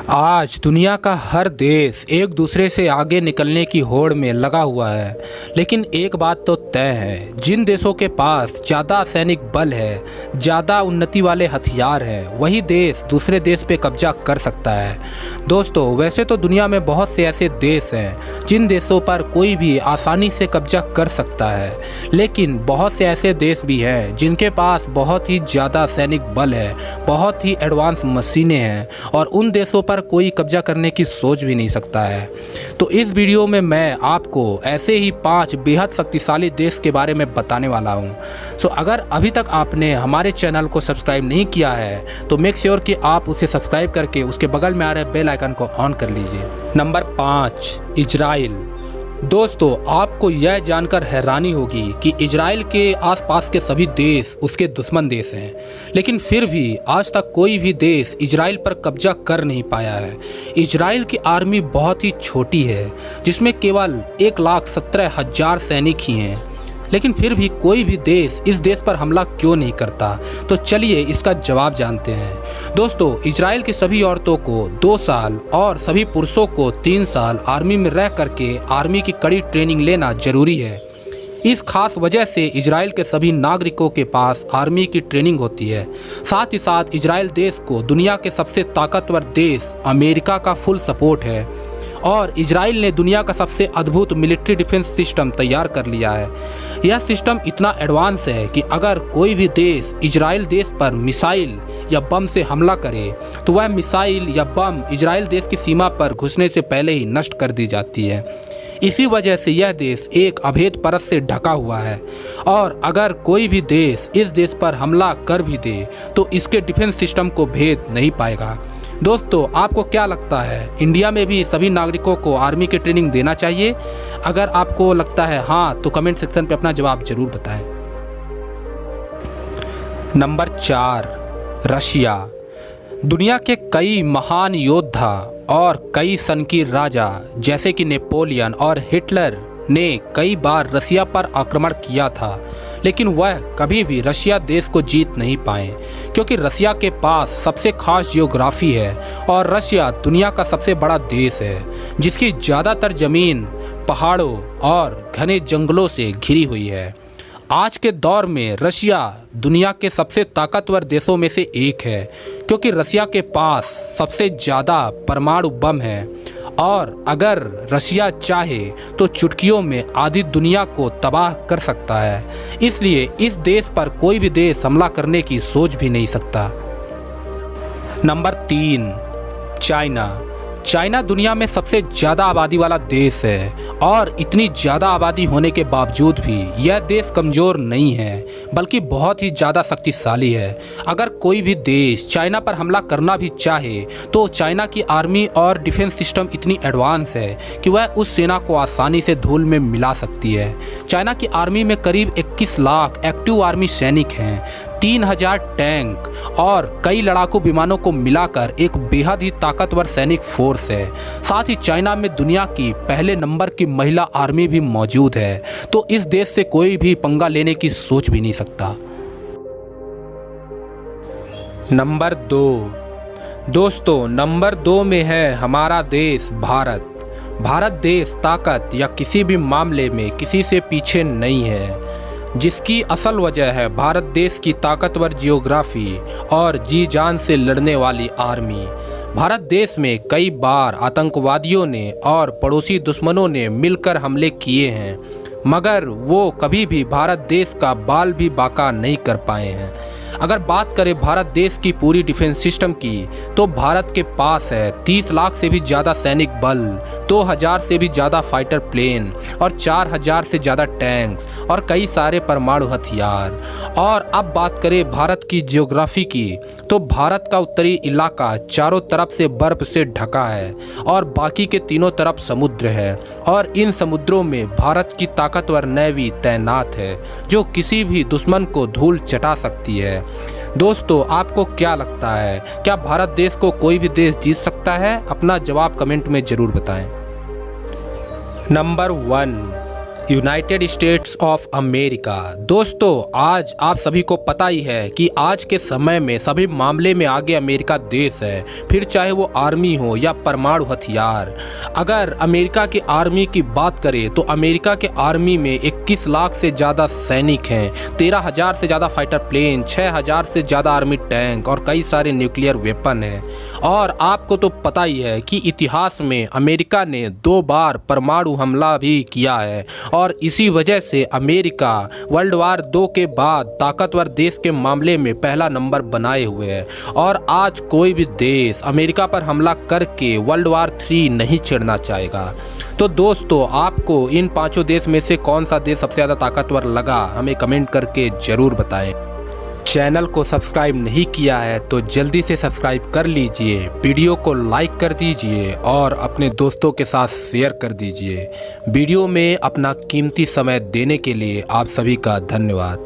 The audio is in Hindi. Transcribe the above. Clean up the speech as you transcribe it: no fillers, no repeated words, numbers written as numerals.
आज दुनिया का हर देश एक दूसरे से आगे निकलने की होड़ में लगा हुआ है, लेकिन एक बात तो तय है, जिन देशों के पास ज़्यादा सैनिक बल है, ज़्यादा उन्नति वाले हथियार हैं, वही देश दूसरे देश पे कब्जा कर सकता है। दोस्तों, वैसे तो दुनिया में बहुत से ऐसे देश हैं जिन देशों पर कोई भी आसानी से कब्जा कर सकता है, लेकिन बहुत से ऐसे देश भी हैं जिनके पास बहुत ही ज़्यादा सैनिक बल है, बहुत ही एडवांस मशीनें हैं और उन देशों पर कोई कब्जा करने की सोच भी नहीं सकता है। तो इस वीडियो में मैं आपको ऐसे ही 5 बेहद शक्तिशाली देश के बारे में बताने वाला हूं। सो अगर अभी तक आपने हमारे चैनल को सब्सक्राइब नहीं किया है तो मेक श्योर कि आप उसे सब्सक्राइब करके उसके बगल में आ रहे बेल आइकन को ऑन कर लीजिए। Number 5, Israel. दोस्तों, आपको यह जानकर हैरानी होगी कि इजराइल के आसपास के सभी देश उसके दुश्मन देश हैं, लेकिन फिर भी आज तक कोई भी देश इजराइल पर कब्जा कर नहीं पाया है। इजराइल की आर्मी बहुत ही छोटी है, जिसमें केवल 1,17,000 सैनिक ही हैं, लेकिन फिर भी कोई भी देश इस देश पर हमला क्यों नहीं करता? तो चलिए इसका जवाब जानते हैं। दोस्तों, इजराइल की सभी औरतों को 2 साल और सभी पुरुषों को 3 साल आर्मी में रह करके आर्मी की कड़ी ट्रेनिंग लेना जरूरी है। इस खास वजह से इजराइल के सभी नागरिकों के पास आर्मी की ट्रेनिंग होती है। साथ ही साथ इजराइल देश को दुनिया के सबसे ताकतवर देश अमेरिका का फुल सपोर्ट है और इजराइल ने दुनिया का सबसे अद्भुत मिलिट्री डिफेंस सिस्टम तैयार कर लिया है। यह सिस्टम इतना एडवांस है कि अगर कोई भी देश इजराइल देश पर मिसाइल या बम से हमला करे तो वह मिसाइल या बम इजराइल देश की सीमा पर घुसने से पहले ही नष्ट कर दी जाती है। इसी वजह से यह देश एक अभेद परत से ढका हुआ है और अगर कोई भी देश इस देश पर हमला कर भी दे तो इसके डिफेंस सिस्टम को भेद नहीं पाएगा। दोस्तों, आपको क्या लगता है, इंडिया में भी सभी नागरिकों को आर्मी की ट्रेनिंग देना चाहिए? अगर आपको लगता है हाँ, तो कमेंट सेक्शन पे अपना जवाब जरूर बताएं। Number 4, Russia. दुनिया के कई महान योद्धा और कई सन की राजा जैसे कि नेपोलियन और हिटलर ने कई बार रशिया पर आक्रमण किया था, लेकिन वह कभी भी रशिया देश को जीत नहीं पाए, क्योंकि रशिया के पास सबसे खास जियोग्राफी है और रशिया दुनिया का सबसे बड़ा देश है, जिसकी ज़्यादातर ज़मीन पहाड़ों और घने जंगलों से घिरी हुई है। आज के दौर में रशिया दुनिया के सबसे ताकतवर देशों में से एक है, क्योंकि रशिया के पास सबसे ज़्यादा परमाणु बम है और अगर रशिया चाहे तो चुटकियों में आधी दुनिया को तबाह कर सकता है। इसलिए इस देश पर कोई भी देश हमला करने की सोच भी नहीं सकता। Number 3, China. चाइना दुनिया में सबसे ज़्यादा आबादी वाला देश है और इतनी ज़्यादा आबादी होने के बावजूद भी यह देश कमज़ोर नहीं है, बल्कि बहुत ही ज़्यादा शक्तिशाली है। अगर कोई भी देश चाइना पर हमला करना भी चाहे तो चाइना की आर्मी और डिफेंस सिस्टम इतनी एडवांस है कि वह उस सेना को आसानी से धूल में मिला सकती है। चाइना की आर्मी में करीब 21 लाख एक्टिव आर्मी सैनिक हैं, 3000 टैंक और कई लड़ाकू विमानों को मिलाकर एक बेहद ही ताकतवर सैनिक फोर्स है। साथ ही चाइना में दुनिया की पहले नंबर की महिला आर्मी भी मौजूद है, तो इस देश से कोई भी पंगा लेने की सोच भी नहीं सकता। नंबर 2। दोस्तों, नंबर 2 में है हमारा देश भारत। भारत देश ताकत या किसी भी मामले में किसी से पीछे नहीं है, जिसकी असल वजह है भारत देश की ताकतवर जियोग्राफी और जी जान से लड़ने वाली आर्मी। भारत देश में कई बार आतंकवादियों ने और पड़ोसी दुश्मनों ने मिलकर हमले किए हैं, मगर वो कभी भी भारत देश का बाल भी बाका नहीं कर पाए हैं। अगर बात करें भारत देश की पूरी डिफेंस सिस्टम की, तो भारत के पास है 30 लाख से भी ज़्यादा सैनिक बल, 2000 से भी ज़्यादा फाइटर प्लेन और 4000 से ज़्यादा टैंक्स और कई सारे परमाणु हथियार। और अब बात करें भारत की जियोग्राफी की, तो भारत का उत्तरी इलाका चारों तरफ से बर्फ से ढका है और बाकी के तीनों तरफ समुद्र है और इन समुद्रों में भारत की ताकतवर नेवी तैनात है, जो किसी भी दुश्मन को धूल चटा सकती है। दोस्तों, आपको क्या लगता है, क्या भारत देश को कोई भी देश जीत सकता है? अपना जवाब कमेंट में जरूर बताएं। Number 1, United states of America. दोस्तों, आज आप सभी को पता ही है कि आज के समय में सभी मामले में आगे अमेरिका देश है, फिर चाहे वो आर्मी हो या परमाणु हथियार। अगर अमेरिका की आर्मी की बात करें तो अमेरिका के आर्मी में 21 लाख से ज़्यादा सैनिक हैं, 13,000 से ज़्यादा फाइटर प्लेन, 6,000 से ज़्यादा आर्मी टैंक और कई सारे न्यूक्लियर वेपन हैं। और आपको तो पता ही है कि इतिहास में अमेरिका ने 2 बार परमाणु हमला भी किया है और इसी वजह से अमेरिका वर्ल्ड वार 2 के बाद ताकतवर देश के मामले में पहला नंबर बनाए हुए है। और आज कोई भी देश अमेरिका पर हमला करके वर्ल्ड वार 3 नहीं छेड़ना चाहेगा। तो दोस्तों, आपको इन 5 देश में से कौन सा देश सबसे ज़्यादा ताकतवर लगा, हमें कमेंट करके ज़रूर बताएं। चैनल को सब्सक्राइब नहीं किया है तो जल्दी से सब्सक्राइब कर लीजिए, वीडियो को लाइक कर दीजिए और अपने दोस्तों के साथ शेयर कर दीजिए। वीडियो में अपना कीमती समय देने के लिए आप सभी का धन्यवाद।